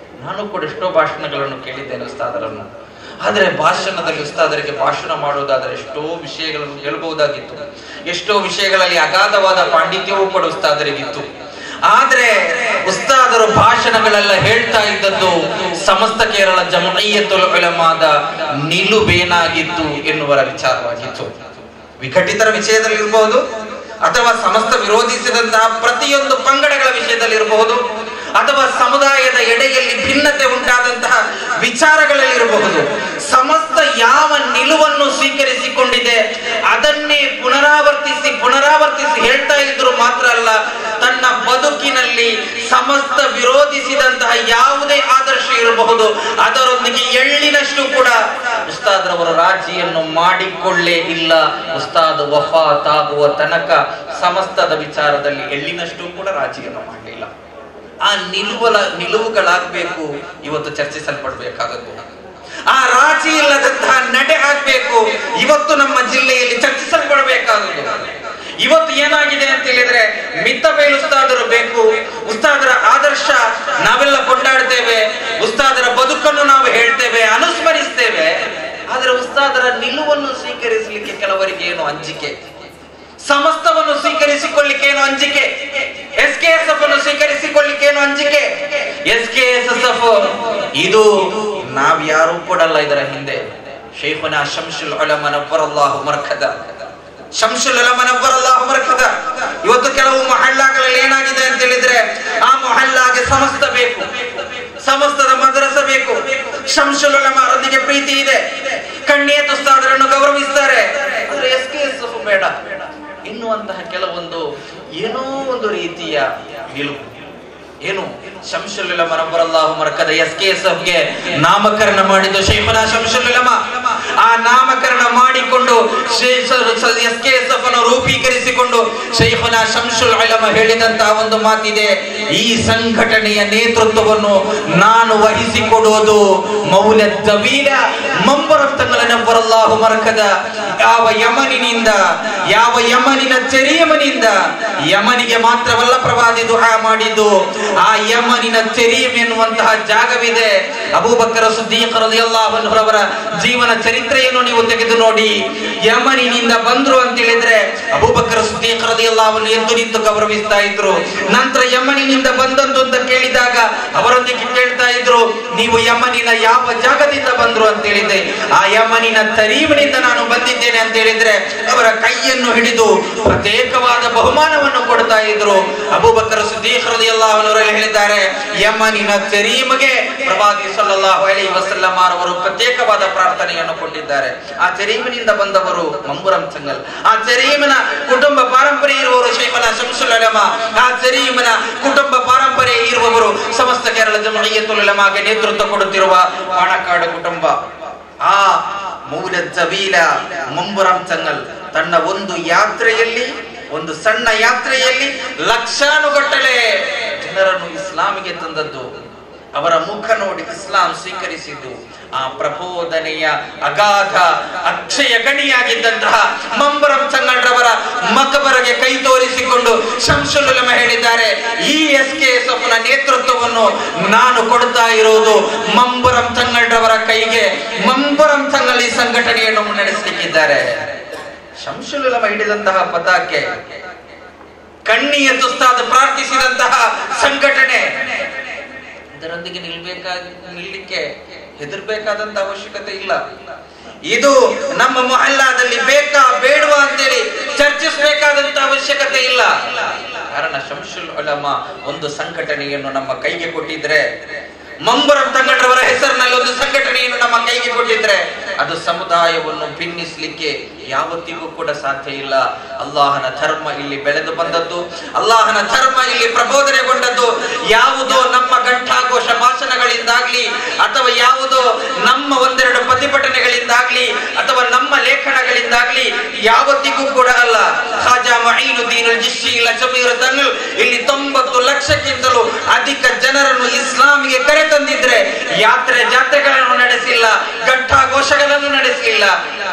ನಾನು ಕೂಡ ಎಷ್ಟೋ ಭಾಷಣಗಳನ್ನು ಕೇಳಿದ್ದೇನೆ ಉಸ್ತಾದರನ್ನು. ಆದರೆ ಭಾಷಣದಲ್ಲಿ ಉಸ್ತಾದರಿಗೆ ಭಾಷಣ ಮಾಡುವುದಾದರೆ ಎಷ್ಟೋ ವಿಷಯಗಳನ್ನು ಹೇಳಬಹುದಾಗಿತ್ತು. ಎಷ್ಟೋ ವಿಷಯಗಳಲ್ಲಿ ಅಗಾಧವಾದ ಪಾಂಡಿತ್ಯವೂ ಕೂಡ ಉಸ್ತಾದರಿಗಿತ್ತು. ಆದ್ರೆ ಉಸ್ತಾದರು ಭಾಷಣಗಳೆಲ್ಲ ಹೇಳ್ತಾ ಇದ್ದದ್ದು ಸಮಸ್ತ ಕೇರಳ ಜಮೀಯತುಲ್ ಉಲಮಾದ ನಿಲುವೇನಾಗಿತ್ತು ಎನ್ನುವ ವಿಚಾರವಾಗಿತ್ತು. ವಿಘಟಿತರ ವಿಷಯದಲ್ಲಿ ಇರಬಹುದು, ಅಥವಾ ಸಮಸ್ತ ವಿರೋಧಿಸಿದಂತಹ ಪ್ರತಿಯೊಂದು ಪಂಗಡಗಳ ವಿಷಯದಲ್ಲಿ ಇರಬಹುದು, ಅಥವಾ ಸಮುದಾಯದ ಎಡೆಯಲ್ಲಿ ಭಿನ್ನತೆ ಉಂಟಾದಂತಹ ವಿಚಾರಗಳಲ್ಲಿ ಇರಬಹುದು. ಸಮಸ್ತ ಯಾವ ನಿಲುವನ್ನು ಸ್ವೀಕರಿಸಿಕೊಂಡಿದೆ ಅದನ್ನೇ ಪುನರಾವರ್ತಿಸಿ ಹೇಳ್ತಾ ಇದ್ರು. ಮಾತ್ರ ಅಲ್ಲ, ತನ್ನ ಬದುಕಿನಲ್ಲಿ ಸಮಸ್ತ ವಿರೋಧಿಸಿದಂತಹ ಯಾವುದೇ ಆದರ್ಶ ಇರಬಹುದು ಅದರೊಂದಿಗೆ ಎಳ್ಳಿನಷ್ಟು ಕೂಡ ಉಸ್ತಾದ್ರವರ ಅವರು ರಾಜಿಯನ್ನು ಮಾಡಿಕೊಳ್ಳೇ ಇಲ್ಲ. ಉಸ್ತಾದ್ ವಫಾತ್ ಆಗುವ ತನಕ ಸಮಸ್ತದ ವಿಚಾರದಲ್ಲಿ ಎಳ್ಳಿನಷ್ಟು ಕೂಡ ರಾಜಿಯನ್ನು ಮಾಡಲಿಲ್ಲ. ಆ ನಿಲುವುಗಳಾಗಬೇಕು ಇವತ್ತು ಚರ್ಚಿಸಲ್ಪಡಬೇಕಾಗದ್ದು. ಆ ರಾಜಿ ಇಲ್ಲದಂತಹ ನಡೆ ಆಗ್ಬೇಕು ಇವತ್ತು ನಮ್ಮ ಜಿಲ್ಲೆಯಲ್ಲಿ ಚರ್ಚಿಸಲ್ಪಡಬೇಕಾಗುವುದು. ಇವತ್ತು ಏನಾಗಿದೆ ಅಂತ ಹೇಳಿದ್ರೆ ಮಿತ್ತಬೈಲ್ ಉಸ್ತಾದರು ಬೇಕು, ಉಸ್ತಾದರ ಆದರ್ಶ ನಾವೆಲ್ಲ ಕೊಂಡಾಡ್ತೇವೆ, ಉಸ್ತಾದರ ಬದುಕನ್ನು ನಾವು ಹೇಳ್ತೇವೆ, ಅನುಸ್ಮರಿಸ್ತೇವೆ. ಆದ್ರೆ ಉಸ್ತಾದರ ನಿಲುವನ್ನು ಸ್ವೀಕರಿಸಲಿಕ್ಕೆ ಕೆಲವರಿಗೆ ಏನು ಅಂಜಿಕೆ, ಸಮಸ್ತವನ್ನು ಸ್ವೀಕರಿಸಿಕೊಳ್ಳಿಕ್ಕೆ ಏನು ಅಂಜಿಕೆ, SKSF ಅನ್ನು ಸ್ವೀಕರಿಸಿಕೊಳ್ಳಿಕ್ಕೆ ಏನು ಅಂಜಿಕೆ. SKSF ಇದು ನಾವ್ಯಾರೂ ಕೊಡಲ್ಲ. ಇದರ ಹಿಂದೆ ಶೈಖುನಾ ಶಂಸುಲ್ ಉಲಮಾ ನವ್ವರಲ್ಲಾಹು ಮರ್ಕದ, ಶಂಸುಲ್ ಉಲಮಾ ನವ್ವರಲ್ಲಾಹು ಮರ್ಕದ. ಇವತ್ತು ಕೆಲವು ಮೊಹಲ್ಲಾಗಳಲ್ಲಿ ಏನಾಗಿದೆ ಅಂತ ಹೇಳಿದ್ರೆ ಆ ಮೊಹಲ್ಲಾಗೆ ಸಮಸ್ತ ಬೇಕು, ಸಮಸ್ತದ ಮದ್ರಸ ಬೇಕು. ಶಂಸುಲ್ ಉಲಮಾ ಅವರೊಂದಿಗೆ ಪ್ರೀತಿ ಇದೆ, ಕಣ್ಣಿಯತ್ ಉಸ್ತಾದರನ್ನು ಗೌರವಿಸ್ತಾರೆ, ಆದ್ರೆ SKSF ಬೇಡ ಎನ್ನುವಂತಹ ಕೆಲವೊಂದು ಏನೋ ಒಂದು ರೀತಿಯ ನಿಲುವು. ಏನು ಶಂಸುಲ್ ಉಲಮಾ ನವ್ವರಲ್ಲಾಹು ಮರ್ಕದ SKSFಗೆ ನಾಮಕರಣ ಮಾಡಿದ್ದು ಶೈಖುನಾ ಶಂಸುಲ್ ಉಲಮಾ. ಆ ನಾಮಕರಣ ಮಾಡಿಕೊಂಡು SKSF ಅನ್ನು ರೂಪೀಕರಿಸಿಕೊಂಡು ಶೈಖುನಾ ಶಂಸುಲ್ ಉಲಮಾ ಹೇಳಿದಂತಹ ಒಂದು ಮಾತಿದೆ, ಈ ಸಂಘಟನೆಯ ನೇತೃತ್ವವನ್ನು ನಾನು ವಹಿಸಿಕೊಡುವುದು ಮೌಲದ್ ಜಬೀಲ ಮಂಬರಂ ತಂಗಳ ನವ್ವರಲ್ಲಾಹು ಮರ್ಕದ. ಯಾವ ಯಮನಿನಿಂದ, ಯಾವ ಯಮನಿನ ಚೆರಿಯಮನಿಂದ, ಯಮನಿಗೆ ಮಾತ್ರವಲ್ಲ ಪ್ರವಾದಿ ದುಆ ಮಾಡಿದ್ದು, ಆ ಯಮನಿನ ಚೆರಿಯಂ ಎನ್ನುವಂತಹ ಜಾಗವಿದೆ. ಅಬೂಬಕರ್ ಸಿದ್ದೀಕ್ ರಲಿಯಲ್ಲಾಹು ಅನ್ಹು ಅವರ ಜೀವನ ಚರಿತ್ರೆಯನ್ನು ನೀವು ತೆಗೆದು ನೋಡಿ. ಯಮನಿನಿಂದ ಬಂದ್ರು ಅಂತ ಹೇಳಿದ್ರೆ ಅಬೂಬಕರ್ ಸಿದ್ದೀಕ್ ರಲಿಯಲ್ಲಾಹು ಅನ್ಹು ಎದ್ದು ನಿಂತು ಗೌರವಿಸ್ತಾ ಇದ್ರು. ನಂತರ ಯಮನಿನಿಂದ ಬಂದಂತು ಅಂತ ಕೇಳಿದಾಗ ಅವರೊಂದಿಗೆ ಕೇಳ್ತಾ ಇದ್ರು, ನೀವು ಯಮನಿನ ಯಾವ ಜಾಗದಿಂದ ಬಂದ್ರು ಅಂತ ಹೇಳಿದ್ರೆ ಆ ಯಮನಿನ ತರೀಮಿನಿಂದ ನಾನು ಬಂದಿದ್ದೇನೆ ಅಂತ ಹೇಳಿದ್ರೆ ಅವರ ಕೈಯನ್ನು ಹಿಡಿದು ಪ್ರತ್ಯೇಕವಾದ ಬಹುಮಾನವನ್ನು ಕೊಡ್ತಾ ಇದ್ರು. ಅಬೂಬಕರ್ ಸಿದ್ದೀಕ್ ರಲಿಯಲ್ಲಾಹು ಅನ್ಹು ಹೇಳಿದ್ದಾರೆ, ಯಮನಿನ ತರೀಮಿಗೆ ಪ್ರವಾದಿ ಸಲ್ಲಲ್ಲಾಹು ಅಲೈಹಿ ವಸಲ್ಲಂ ಅವರು ಪ್ರತ್ಯೇಕವಾದ ಪ್ರಾರ್ಥನೆಯನ್ನು ಕೊಟ್ಟಿದ್ದಾರೆ. ಆ ತರೀಮಿನಿಂದ ಬಂದವರು ಮಂಬುರಂ ಚಂಗಲ್, ಆ ತರೀಮಿನ ಕುಟುಂಬ ಪಾರಂಪರ್ಯ ಇರುವವರು ಶೈಖುನಾ ಶಂಸುಲ್ ಉಲಮಾ, ಆ ತರೀಮಿನ ಕುಟುಂಬ ಪಾರಂಪರ್ಯ ಇರುವವರು ಸಮಸ್ತ ಕೇರಳ ಜಮೀಯತುಲ್ ಉಲಮಾಗೆ ನೇತೃತ್ವ ಕೊಡುತ್ತಿರುವ ಪಾಣಕಾಡು ಕುಟುಂಬ. ಆ ಮೌಲದ್ ಜಬೀಲ ಮಂಬುರಂ ಚಂಗಲ್ ತನ್ನ ಒಂದು ಯಾತ್ರೆಯಲ್ಲಿ, ಒಂದು ಸಣ್ಣ ಯಾತ್ರೆಯಲ್ಲಿ ಲಕ್ಷಾನುಗಟ್ಟಲೆ ಜನರನ್ನು ಇಸ್ಲಾಮಿಗೆ ತಂದದ್ದು, ಅವರ ಮುಖ ನೋಡಿ ಇಸ್ಲಾಂ ಸ್ವೀಕರಿಸಿದ್ದು, ಆ ಪ್ರಬೋಧನೆಯ ಅಗಾಧ ಅಕ್ಷಯ ಗಣಿಯಾಗಿದ್ದಂತಹ ಮಂಬರಂ ಚಂಗಲ್ರವರ ಮಕಬರಗೆ ಕೈ ತೋರಿಸಿಕೊಂಡು ಶಂಸುಲ್ ಉಲಮಾ ಹೇಳಿದ್ದಾರೆ, ಈ SKSF ನ ನೇತೃತ್ವವನ್ನು ನಾನು ಕೊಡ್ತಾ ಇರುವುದು ಮಂಬರಂ ಚಂಗಲ್ರವರ ಕೈಗೆ. ಮಂಬರಂ ಚಂಗಲ್ ಈ ಸಂಘಟನೆಯನ್ನು ಮುನ್ನಡೆಸಲಿಕ್ಕಿದ್ದಾರೆ. ಶಂಸುಲ್ ಉಲಮಾ ಹಿಡಿದಂತಹ ಪತಾಕೆ, ಕಣ್ಣಿಯತ್ ಉಸ್ತಾದ್ ಪ್ರಾರ್ಥಿಸಿದಂತಹ ಸಂಘಟನೆ, ಇದರೊಂದಿಗೆ ನಿಲ್ಲಲಿಕ್ಕೆ ಹೆದರ್ಬೇಕಾದಂತ ಅವಶ್ಯಕತೆ ಇಲ್ಲ. ಇದು ನಮ್ಮ ಮೊಹಲ್ಲಾದಲ್ಲಿ ಬೇಕಾ ಬೇಡವಾ ಅಂತೇಳಿ ಚರ್ಚಿಸಬೇಕಾದಂತ ಅವಶ್ಯಕತೆ ಇಲ್ಲ. ಕಾರಣ ಶಂಸುಲ್ ಉಲಮಾ ಒಂದು ಸಂಘಟನೆಯನ್ನು ನಮ್ಮ ಕೈಗೆ ಕೊಟ್ಟಿದ್ರೆ, ಮಂಬರಂ ತಂಗಡ್ರವರ ಹೆಸರಿನಲ್ಲಿ ಒಂದು ಸಂಘಟನೆಯನ್ನು ನಮ್ಮ ಕೈಗೆ ಕೊಟ್ಟಿದ್ರೆ ಅದು ಸಮುದಾಯವನ್ನು ಭಿನ್ನಿಸಲಿಕ್ಕೆ ಯಾವತ್ತಿಗೂ ಕೂಡ ಸಾಧ್ಯ ಇಲ್ಲ. ಅಲ್ಲಾಹನ ಧರ್ಮ ಇಲ್ಲಿ ಬೆಳೆದು ಬಂದದ್ದು, ಅಲ್ಲಾಹನ ಧರ್ಮ ಇಲ್ಲಿ ಪ್ರಬೋಧನೆಗೊಂಡದ್ದು ಯಾವುದೋ ನಮ್ಮ ಘಂಟಾಘೋಷ ಭಾಷಣಗಳಿಂದಾಗ್ಲಿ, ಅಥವಾ ಯಾವುದೋ ನಮ್ಮ ಒಂದೆರಡು ಪ್ರತಿಭಟನೆಗಳಿಂದಾಗ್ಲಿ, ಅಥವಾ ನಮ್ಮ ಲೇಖನಗಳಿಂದಾಗ್ಲಿ ಯಾವತ್ತಿಗೂ ಕೂಡ ಅಲ್ಲ. ಖಾಜಾ ಮುঈನುದ್ದೀನ್ ಅಲ್-ಚಿಶ್ತಿ ಅಜ್ಮೀರ್ ತಂಗಳು ಇಲ್ಲಿ 90 ಲಕ್ಷಕ್ಕಿಂತಲೂ ಅಧಿಕ ಜನರನ್ನು ಇಸ್ಲಾಮಿಗೆ ಕರೆತಂದಿದ್ರೆ ಜಾತ್ರೆಗಳನ್ನು ನಡೆಸಿಲ್ಲ, ಘಂಟಾಘೋಷಗಳನ್ನು ನಡೆಸಲಿಲ್ಲ.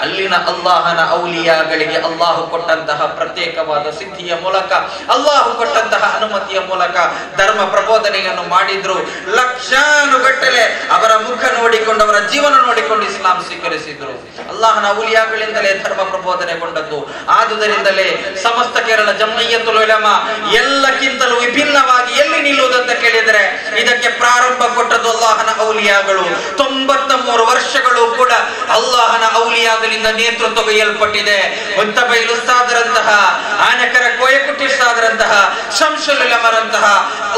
ಅಲ್ಲಿನ ಅಲ್ಲಾಹನ ಔಲಿಯಾಗಳಿಗೆ ಅಲ್ಲಾಹು ಕೊಟ್ಟಂತಹ ಪ್ರತ್ಯೇಕವಾದ ಸಿದ್ಧಿಯ ಮೂಲಕ, ಅಲ್ಲಾಹು ಕೊಟ್ಟಂತಹ ಅನುಮತಿಯ ಮೂಲಕ ಧರ್ಮ ಪ್ರಬೋಧನೆಯನ್ನು ಮಾಡಿದ್ರು. ಲಕ್ಷಾನುಗಟ್ಟಲೆ ಅವರ ಮುಖ ನೋಡಿಕೊಂಡು, ಅವರ ಜೀವನ ನೋಡಿಕೊಂಡು ಇಸ್ಲಾಂ ಸ್ವೀಕರಿಸಿದ್ರು. ಅಲ್ಲಾಹನ ಔಲಿಯಾಗಳಿಂದಲೇ ಧರ್ಮ ಪ್ರಬೋಧನೆಗೊಂಡದ್ದು. ಆದುದರಿಂದಲೇ ಸಮಸ್ತ ಕೇರಳ ಜಮೀಯತುಲ್ ಉಲಮಾ ಎಲ್ಲಕ್ಕಿಂತಲೂ ವಿಭಿನ್ನವಾಗಿ ಎಲ್ಲಿ ನಿಲ್ಲುವುದಂತ ಕೇಳಿದರೆ ಇದಕ್ಕೆ ಪ್ರಾರಂಭ ಕೊಟ್ಟದ್ದು ಅಲ್ಲಾಹನ ಔಲಿಯಾಗಳು. 93 ವರ್ಷಗಳು ಕೂಡ ಅಲ್ಲಾಹನ ಔಲಿಯಾಗಳಿಂದ ನೇತೃತ್ವಗೊಳ್ಳಲ್ಪಟ್ಟಿದೆ. ಮುತ್ತಬೈಲ್ ಉಸ್ತಾದರಂತಹ, ಆನಕರ ಕೋಯಕುಟ್ಟಿ ಉಸ್ತಾದರಂತಹ, ಶಂಸುಲ್ ಉಲಮಾರಂತಹ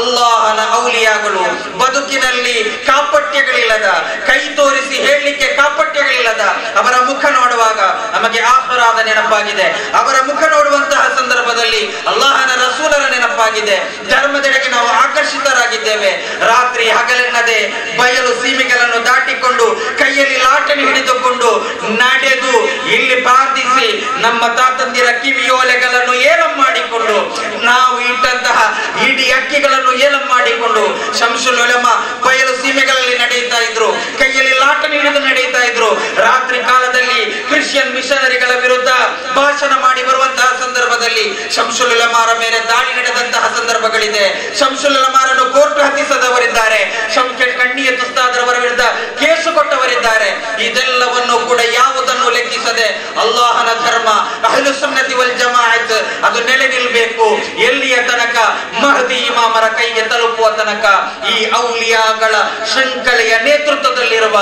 ಅಲ್ಲಾಹನ ಔಲಿಯಾಗಳು ಬದುಕಿನಲ್ಲಿ ಕಾಪಟ್ಯಗಳಿಲ್ಲದ, ಕೈ ತೋರಿಸಿ ಹೇಳಲಿಕ್ಕೆ ಕಾಪಟ್ಯಗಳಿಲ್ಲದ ಅವರ ಮುಖ ನೋಡುವಾಗ ನಮಗೆ ಆಹ್ರಾದ ನೆನಪಾಗಿದೆ. ಅವರ ಮುಖ ನೋಡುವಂತಹ ಸಂದರ್ಭದಲ್ಲಿ ಅಲ್ಲಾಹನ ರಸೂಲರ ನೆನಪಾಗಿದೆ. ಧರ್ಮದೆಡೆಗೆ ನಾವು ಆಕರ್ಷಿತರಾಗಿದ್ದೇವೆ. ರಾತ್ರಿ ಹಗಲೆನ್ನದೆ ಬಯಲು ಸೀಮೆಗಳನ್ನು ದಾಟಿಕೊಂಡು ಕೈಯಲ್ಲಿ ಲಾಟಣಿ ಹಿಡಿದುಕೊಂಡು ಇಲ್ಲಿ ಪ್ರಾರ್ಥಿಸಿ ನಮ್ಮ ತಾತಂದಿರ ಕಿವಿಯೋಲೆಗಳನ್ನು ಏಲಂ ಮಾಡಿಕೊಂಡು, ನಾವು ಇಟ್ಟಂತಹ ಇಡೀ ಅಕ್ಕಿಗಳನ್ನು ಏಲಂ ಮಾಡಿಕೊಂಡು ಶಂಸುಲ್ ಉಲಮಾ ಬಯಲು ಸೀಮೆಗಳಲ್ಲಿ ನಡೆಯುತ್ತಾ ಇದ್ರು, ಕೈಯಲ್ಲಿ ಲಾಟನ್ ಹಿಡಿದು ನಡೆಯುತ್ತಾ ಇದ್ರು. ರಾತ್ರಿ ಕಾಲದಲ್ಲಿ ಕ್ರಿಶ್ಚಿಯನ್ ಮಿಷನರಿಗಳ ವಿರುದ್ಧ ಭಾಷಣ ಮಾಡಿ ಬರುವಂತಹ ಸಂದರ್ಭದಲ್ಲಿ ಶಂಸುಲ್ ಉಲಮಾರ ಮೇಲೆ ದಾಳಿ ನಡೆದಂತಹ ಸಂದರ್ಭಗಳಿದೆ. ಶಂಸುಲ್ ಉಲಮಾರನ್ನು ಕೋರ್ಟ್ ಹತ್ತಿಸದವರಿದ್ದಾರೆ, ಕಣ್ಣಿಯ ತುಸ್ತಾದರವರ ವಿರುದ್ಧ ಕೇಸು ಕೊಟ್ಟವರಿದ್ದಾರೆ. ಇದೆಲ್ಲವನ್ನು ಕೂಡ ಯಾವುದನ್ನು ಲೆಕ್ಕಿಸದೆ ಅಲ್ಲಾಹನ ಧರ್ಮ ಅಹ್ಲು ಸುನ್ನತಿ ವಲ್ ಜಮಾಅತ್ ಅದು ನೆಲೆ ನಿಲ್ಲಬೇಕು. ಎಲ್ಲಿಯ ತನಕ? ಮಹದಿ ಇಮಾಮರ ಕೈಗೆ ತಲುಪುವ ತನಕ ಈ ಔಲಿಯಾಗಳ ಶೃಂಖಲೆಯ ನೇತೃತ್ವದಲ್ಲಿರುವ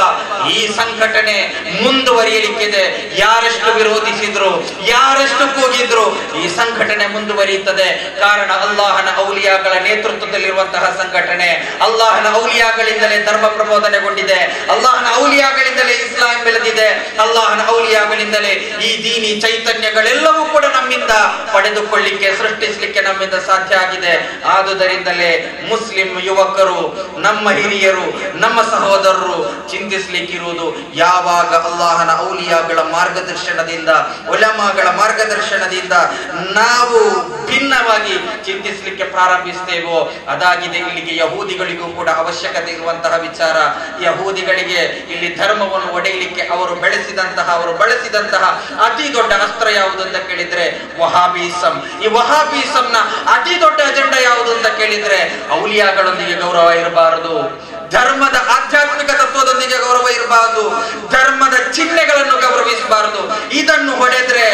ಈ ಸಂಘಟನೆ ಮುಂದುವರಿಯಲಿಕ್ಕಿದೆ. ಯಾರೆಷ್ಟು ವಿರೋಧಿಸಿದ್ರು, ಯಾರೆಷ್ಟು ಕೂಗಿದ್ರು, ಈ ಸಂಘಟನೆ ಮುಂದುವರಿಯುತ್ತದೆ. ಕಾರಣ ಅಲ್ಲಾಹನ ಔಲಿಯಾಗಳ ನೇತೃತ್ವದಲ್ಲಿರುವಂತಹ ಸಂಘಟನೆ. ಅಲ್ಲಾಹನ ಔಲಿಯಾಗಳಿಂದಲೇ ಧರ್ಮ ಪ್ರಬೋಧನೆಗೊಂಡಿದೆ, ಅಲ್ಲಾಹನ ಔಲಿಯಾಗಳಿಂದಲೇ ಇಸ್ಲಾಂ ಬೆಳೆದಿದೆ, ಅಲ್ಲಾಹನ ಔಲಿಯಾಗಳಿಂದಲೇ ಈ ದೀನಿ ಚೈತನ್ಯಗಳೆಲ್ಲವೂ ಕೂಡ ನಮ್ಮಿಂದ ಪಡೆದುಕೊಳ್ಳಿಕ್ಕೆ, ಸೃಷ್ಟಿಸಲಿಕ್ಕೆ ನಮ್ಮಿಂದ ಸಾಧ್ಯ ಆಗಿದೆ. ಆದುದರಿಂದಲೇ ಮುಸ್ಲಿಂ ಯುವಕರು, ನಮ್ಮ ಹಿರಿಯರು, ನಮ್ಮ ಸಹೋದರರು ಚಿಂತಿಸಲಿಕ್ಕಿರುವುದು ಯಾವಾಗ ಅಲ್ಲಾಹನ ಔಲಿಯಾಗಳ ಮಾರ್ಗದರ್ಶನದಿಂದ, ಉಲಮಾಗಳ ಮಾರ್ಗದರ್ಶನದಿಂದ ನಾವು ಭಿನ್ನವಾಗಿ ಚಿಂತಿಸಲಿಕ್ಕೆ ಪ್ರಾರಂಭಿಸ್ತೇವೋ ಅದಾಗಿದೆ. ಇಲ್ಲಿಗೆ ಯಹೂದಿಗಳಿಗೂ ಕೂಡ ಅವಶ್ಯಕತೆ ಇರುವಂತಹ ವಿಚಾರ. ಯಹೂದಿಗಳಿಗೆ ಇಲ್ಲಿ ಧರ್ಮವನ್ನು ಒಡೆಯಲಿಕ್ಕೆ ಅವರು ಬಳಸಿದಂತಹ ಅತಿ ದೊಡ್ಡ ಅಸ್ತ್ರ ಯಾವುದು ಅಂತ ಕೇಳಿದ್ರೆ ವಹಾಬಿಸಂ. ಈ ವಹಾಬಿಸಂನ ಅತಿ ದೊಡ್ಡ ಅಜೆಂಡಾ ಯಾವುದು ಅಂತ ಕೇಳಿದ್ರೆ ಔಲಿಯಾಗಳೊಂದಿಗೆ ಗೌರವ ಇರಬಾರದು, ಧರ್ಮದ ಆಧ್ಯಾತ್ಮಿಕ ತತ್ವದೊಂದಿಗೆ ಗೌರವ ಇರಬಾರದು, ಧರ್ಮದ ಚಿಹ್ನೆಗಳನ್ನು ಗೌರವಿಸಬಾರದು. ಇದನ್ನು ಹೊಡೆದ್ರೆ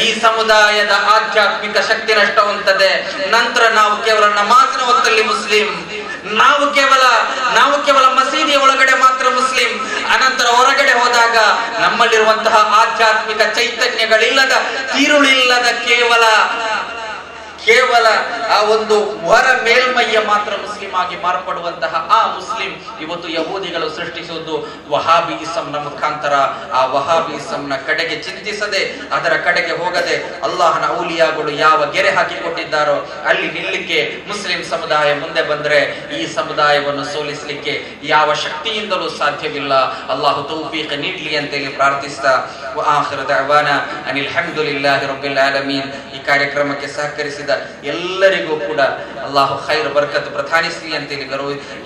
ಈ ಸಮುದಾಯದ ಆಧ್ಯಾತ್ಮಿಕ ಶಕ್ತಿ ನಷ್ಟವಂತದೆ. ನಂತರ ನಾವು ಕೇವಲ ನಮಾಜಿನ ಹೊತ್ತಲ್ಲಿ ಮುಸ್ಲಿಂ, ನಾವು ಕೇವಲ ಮಸೀದಿಯ ಒಳಗಡೆ ಮಾತ್ರ ಮುಸ್ಲಿಂ, ಅನಂತರ ಹೊರಗಡೆ ಹೋದಾಗ ನಮ್ಮಲ್ಲಿರುವಂತಹ ಆಧ್ಯಾತ್ಮಿಕ ಚೈತನ್ಯಗಳಿಲ್ಲದ, ತಿರುಳಿಲ್ಲದ ಕೇವಲ ಆ ಒಂದು ಹೊರ ಮೇಲ್ಮೈಯ ಮಾತ್ರ ಮುಸ್ಲಿಂ ಆಗಿ ಮಾರ್ಪಡುವಂತಹ ಆ ಮುಸ್ಲಿಂ ಇವತ್ತು ಯಹೂದಿಗಳು ಸೃಷ್ಟಿಸುವುದು ವಹಾಬಿಸಂನ ಮುಖಾಂತರ. ಆ ವಹಾಬಿಸಂನ ಕಡೆಗೆ ಚಿಂತಿಸದೆ, ಅದರ ಕಡೆಗೆ ಹೋಗದೆ ಅಲ್ಲಾಹನ ಔಲಿಯಾಗಳು ಯಾವ ಗೆರೆ ಹಾಕಿಕೊಟ್ಟಿದ್ದಾರೋ ಅಲ್ಲಿ ನಿಲ್ಲಕ್ಕೆ ಮುಸ್ಲಿಂ ಸಮುದಾಯ ಮುಂದೆ ಬಂದ್ರೆ ಈ ಸಮುದಾಯವನ್ನು ಸೋಲಿಸಲಿಕ್ಕೆ ಯಾವ ಶಕ್ತಿಯಿಂದಲೂ ಸಾಧ್ಯವಿಲ್ಲ. ಅಲ್ಲಾಹು ತೌಫೀಕ್ ನೀಡಲಿ ಅಂತೇಳಿ ಪ್ರಾರ್ಥಿಸ್ತಾ ಆಖಿರ ದಅವಾನಾ ಅನಿಲ್ ಹಮ್ದುಲಿಲ್ಲಾಹಿ ರಬ್ಬಿಲ್ ಆಲಮೀನ್. ಈ ಕಾರ್ಯಕ್ರಮಕ್ಕೆ ಸಹಕರಿಸಿದ ಎಲ್ಲರಿಗೂ ಕೂಡ ಅಲ್ಲಾಹು ಖೈರ್ ಬರ್ಕತ್ ಪ್ರಧಾನಿಸಲಿ ಅಂತೇಳಿ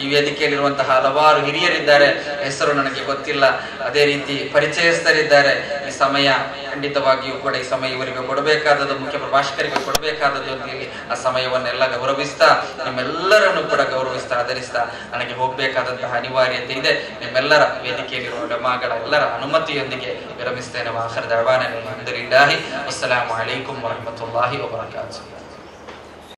ಈ ವೇದಿಕೆಯಲ್ಲಿರುವಂತಹ ಹಲವಾರು ಹಿರಿಯರಿದ್ದಾರೆ, ಹೆಸರು ನನಗೆ ಗೊತ್ತಿಲ್ಲ, ಅದೇ ರೀತಿ ಪರಿಚಯಸ್ಥರಿದ್ದಾರೆ. ಈ ಸಮಯ ಖಂಡಿತವಾಗಿಯೂ ಕೂಡ ಈ ಸಮಯ ಇವರಿಗೆ ಕೊಡಬೇಕಾದದ್ದು, ಮುಖ್ಯ ಪ್ರಭಾಷಕರಿಗೆ ಕೊಡಬೇಕಾದದ್ದು ಅಂತೇಳಿ ಆ ಸಮಯವನ್ನೆಲ್ಲ ಗೌರವಿಸ್ತಾ, ನಿಮ್ಮೆಲ್ಲರನ್ನು ಕೂಡ ಗೌರವಿಸ್ತಾ ಆಧರಿಸ್ತಾ ನನಗೆ ಹೋಗಬೇಕಾದಂತಹ ಅನಿವಾರ್ಯತೆ ಇದೆ. ನಿಮ್ಮೆಲ್ಲರ ವೇದಿಕೆಯಲ್ಲಿರುವ ಉಲಮಾಗಳ ಎಲ್ಲರ ಅನುಮತಿಯೊಂದಿಗೆ ವಿರಮಿಸ್ತೇನೆ. ಆಖಿರ್ ದಅವಾನಾ ಅಲ್ಹಮ್ದುಲಿಲ್ಲಾಹಿ ವಸ್ಸಲಾಮು ಅಲೈಕುಂ ವರಹಮತುಲ್ಲಾಹಿ ವಬರಕಾತುಹು.